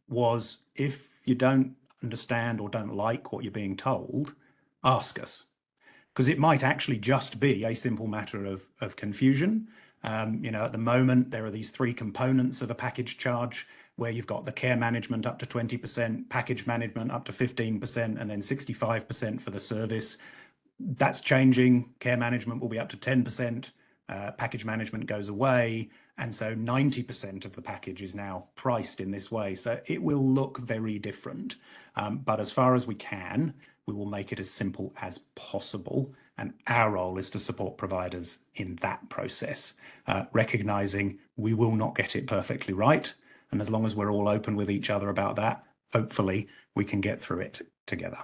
was if you don't understand or don't like what you're being told, ask us. Because it might actually just be a simple matter of confusion. At the moment, there are these three components of a package charge where you've got the care management up to 20%, package management up to 15%, and then 65% for the service. That's changing. Care management will be up to 10%. Package management goes away. And so 90% of the package is now priced in this way. So it will look very different. But as far as we can, we will make it as simple as possible. And our role is to support providers in that process, recognising we will not get it perfectly right. And as long as we're all open with each other about that, hopefully we can get through it together.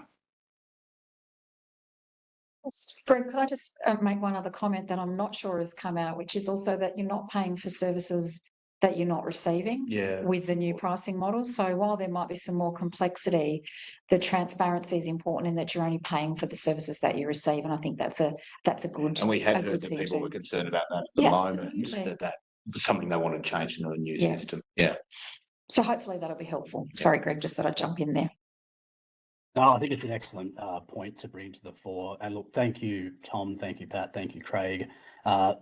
Greg, could I just make one other comment that I'm not sure has come out, which is also that you're not paying for services that you're not receiving with the new pricing model. So while there might be some more complexity, the transparency is important in that you're only paying for the services that you receive. And I think that's a good. And we have heard that people were concerned about that at the moment, that was something they wanted changed into a new system. Yeah. So hopefully that'll be helpful. Sorry, Greg, just thought I'd jump in there. No, I think it's an excellent point to bring to the fore. And look, thank you, Tom. Thank you, Pat. Thank you, Craig.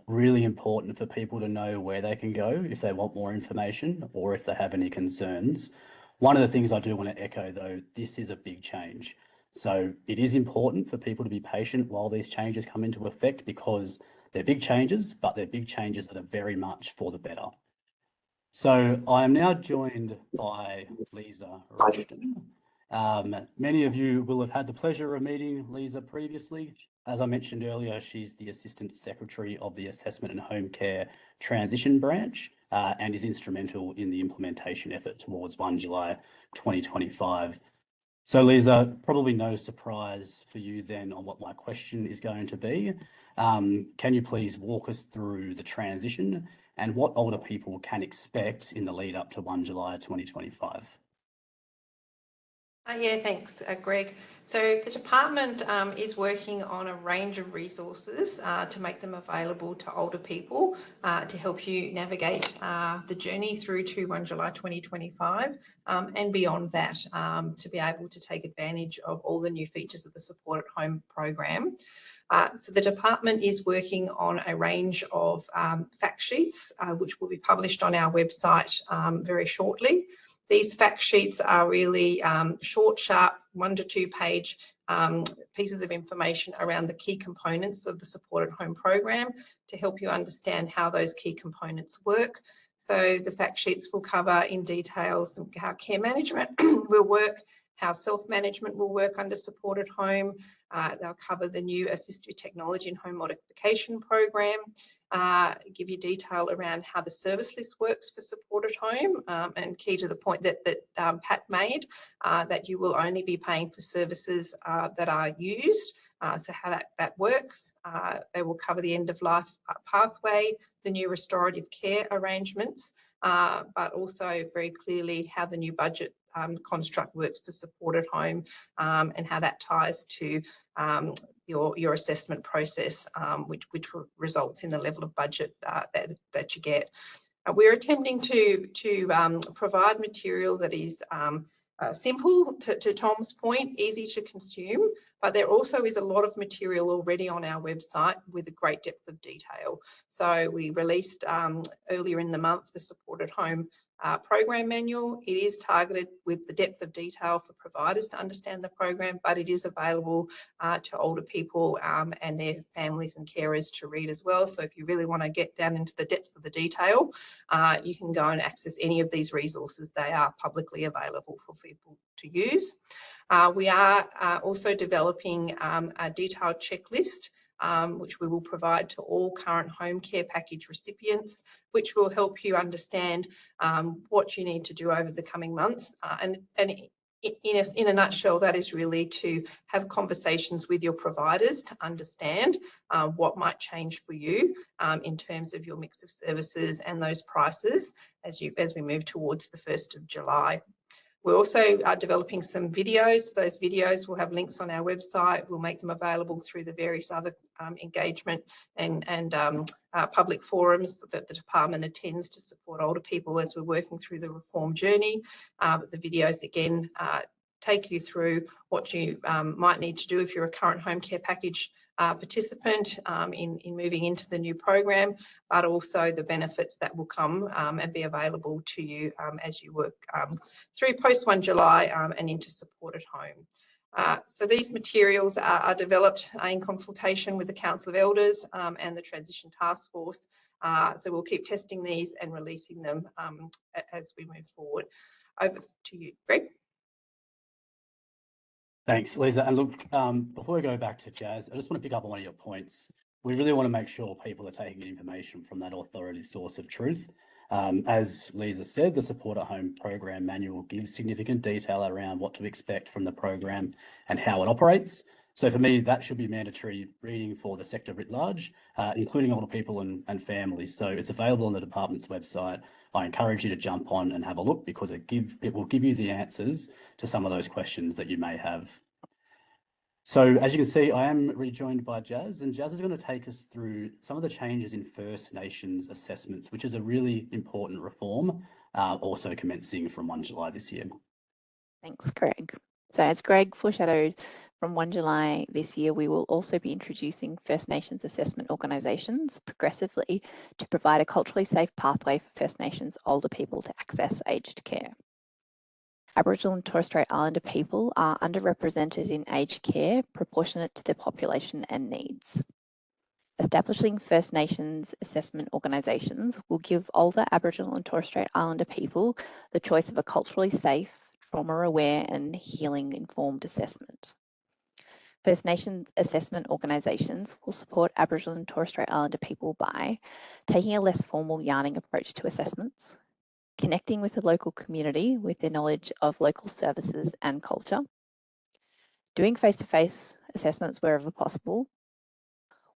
Really important for people to know where they can go if they want more information or if they have any concerns. One of the things I do want to echo, though, this is a big change. So it is important for people to be patient while these changes come into effect because they're big changes, but they're big changes that are very much for the better. So I am now joined by Lezah Rushton. Many of you will have had the pleasure of meeting Lezah previously. As I mentioned earlier, she's the Assistant Secretary of the Assessment and Home Care Transition Branch and is instrumental in the implementation effort towards 1 July 2025. So Lezah, probably no surprise for you then on what my question is going to be. Can you please walk us through the transition and what older people can expect in the lead up to 1 July 2025? Yeah, thanks, Greg. So the department is working on a range of resources to make them available to older people to help you navigate the journey through to 1 July 2025 and beyond that to be able to take advantage of all the new features of the Support at Home program. So the department is working on a range of fact sheets which will be published on our website very shortly. These fact sheets are really short, sharp, 1 to 2 page pieces of information around the key components of the Support at Home program to help you understand how those key components work. So the fact sheets will cover in detail how care management will work, how self-management will work under Support at Home. They'll cover the new Assistive Technology and Home Modification program, give you detail around how the service list works for Support at Home, and key to the point that Pat made, that you will only be paying for services that are used, so how that works. They will cover the end-of-life pathway, the new restorative care arrangements, but also very clearly how the new budget construct works for Support at Home, and how that ties to your assessment process, which results in the level of budget that you get. We're attempting to provide material that is simple, to Tom's point, easy to consume, but there also is a lot of material already on our website with a great depth of detail. So we released earlier in the month the Support at Home program manual. It is targeted with the depth of detail for providers to understand the program, but it is available to older people and their families and carers to read as well. So if you really want to get down into the depths of the detail, you can go and access any of these resources. They are publicly available for people to use. We are also developing a detailed checklist which we will provide to all current home care package recipients, which will help you understand what you need to do over the coming months. And in a nutshell, that is really to have conversations with your providers to understand what might change for you in terms of your mix of services and those prices as we move towards the 1st of July. We're also developing some videos. Those videos will have links on our website. We'll make them available through the various other engagement and public forums that the department attends to support older people as we're working through the reform journey. The videos, again, take you through what you might need to do if you're a current home care package participant in moving into the new program, but also the benefits that will come and be available to you as you work through post 1 July and into Support at Home. So these materials are developed in consultation with the Council of Elders and the Transition Taskforce. So we'll keep testing these and releasing them as we move forward. Over to you, Greg. Thanks, Lezah. And look, before we go back to Jazz, I just want to pick up on one of your points. We really want to make sure people are taking information from that authority source of truth. As Lezah said, the Support at Home program manual gives significant detail around what to expect from the program and how it operates. So for me, that should be mandatory reading for the sector writ large, including older people and families. So it's available on the department's website. I encourage you to jump on and have a look because it will give you the answers to some of those questions that you may have. So as you can see, I am rejoined by Jazz, and Jazz is going to take us through some of the changes in First Nations assessments, which is a really important reform, also commencing from 1 July this year. Thanks, Greg. So as Greg foreshadowed, from 1 July this year, we will also be introducing First Nations assessment organisations progressively to provide a culturally safe pathway for First Nations older people to access aged care. Aboriginal and Torres Strait Islander people are underrepresented in aged care proportionate to their population and needs. Establishing First Nations assessment organisations will give older Aboriginal and Torres Strait Islander people the choice of a culturally safe, trauma-aware and healing-informed assessment. First Nations assessment organisations will support Aboriginal and Torres Strait Islander people by taking a less formal yarning approach to assessments, connecting with the local community with their knowledge of local services and culture, doing face-to-face assessments wherever possible,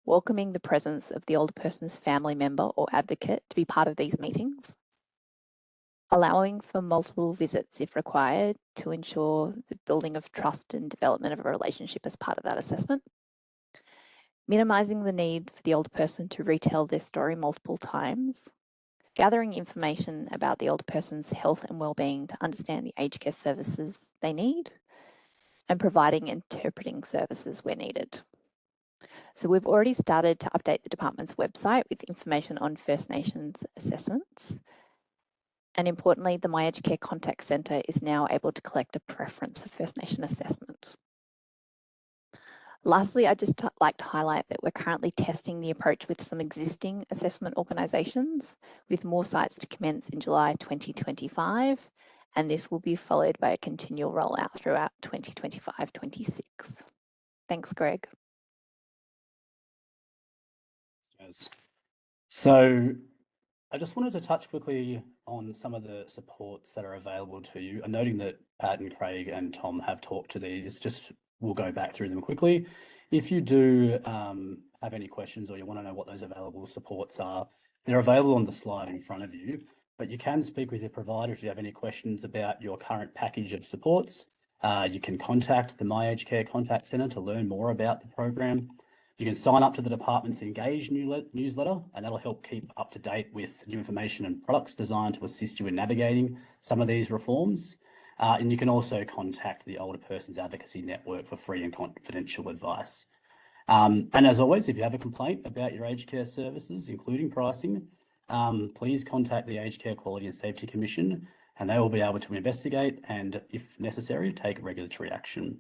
welcoming the presence of the older person's family member or advocate to be part of these meetings, allowing for multiple visits if required to ensure the building of trust and development of a relationship as part of that assessment, minimising the need for the older person to retell their story multiple times, gathering information about the older person's health and wellbeing to understand the aged care services they need, and providing interpreting services where needed. So we've already started to update the department's website with information on First Nations assessments. And importantly, the My Aged Care Contact Centre is now able to collect a preference for First Nation assessment. Lastly, I'd just like to highlight that we're currently testing the approach with some existing assessment organisations, with more sites to commence in July 2025, and this will be followed by a continual rollout throughout 2025-26. Thanks, Greg. So I just wanted to touch quickly on some of the supports that are available to you. And noting that Pat and Craig and Tom have talked to these, we'll go back through them quickly. If you do have any questions or you want to know what those available supports are, they're available on the slide in front of you, but you can speak with your provider if you have any questions about your current package of supports. You can contact the My Aged Care Contact Centre to learn more about the program. You can sign up to the department's Engage newsletter, and that'll help keep up to date with new information and products designed to assist you in navigating some of these reforms. And you can also contact the Older Persons Advocacy Network for free and confidential advice. And as always, if you have a complaint about your aged care services, including pricing, please contact the Aged Care Quality and Safety Commission, and they will be able to investigate and, if necessary, take regulatory action.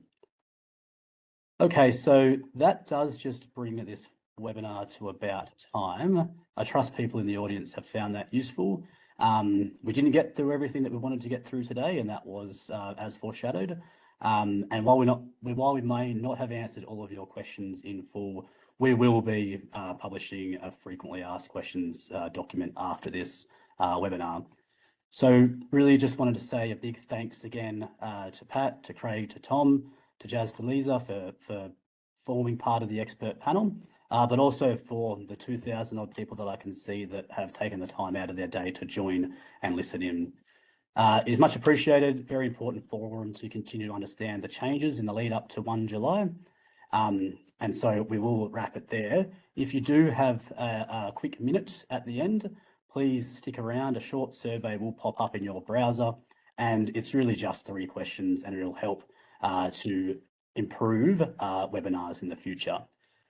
Okay, so that does just bring this webinar to about time. I trust people in the audience have found that useful. We didn't get through everything that we wanted to get through today, and that was as foreshadowed. And while we may not have answered all of your questions in full, we will be publishing a frequently asked questions document after this webinar. So really just wanted to say a big thanks again to Pat, to Craig, to Tom, to Jazz, to Lezah for forming part of the expert panel, but also for the 2,000 odd people that I can see that have taken the time out of their day to join and listen in. It is much appreciated, very important forum to continue to understand the changes in the lead up to 1 July. And so we will wrap it there. If you do have a quick minute at the end, please stick around. A short survey will pop up in your browser, and it's really just 3 questions, and it'll help to improve webinars in the future.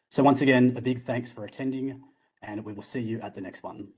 So once again, a big thanks for attending, and we will see you at the next one.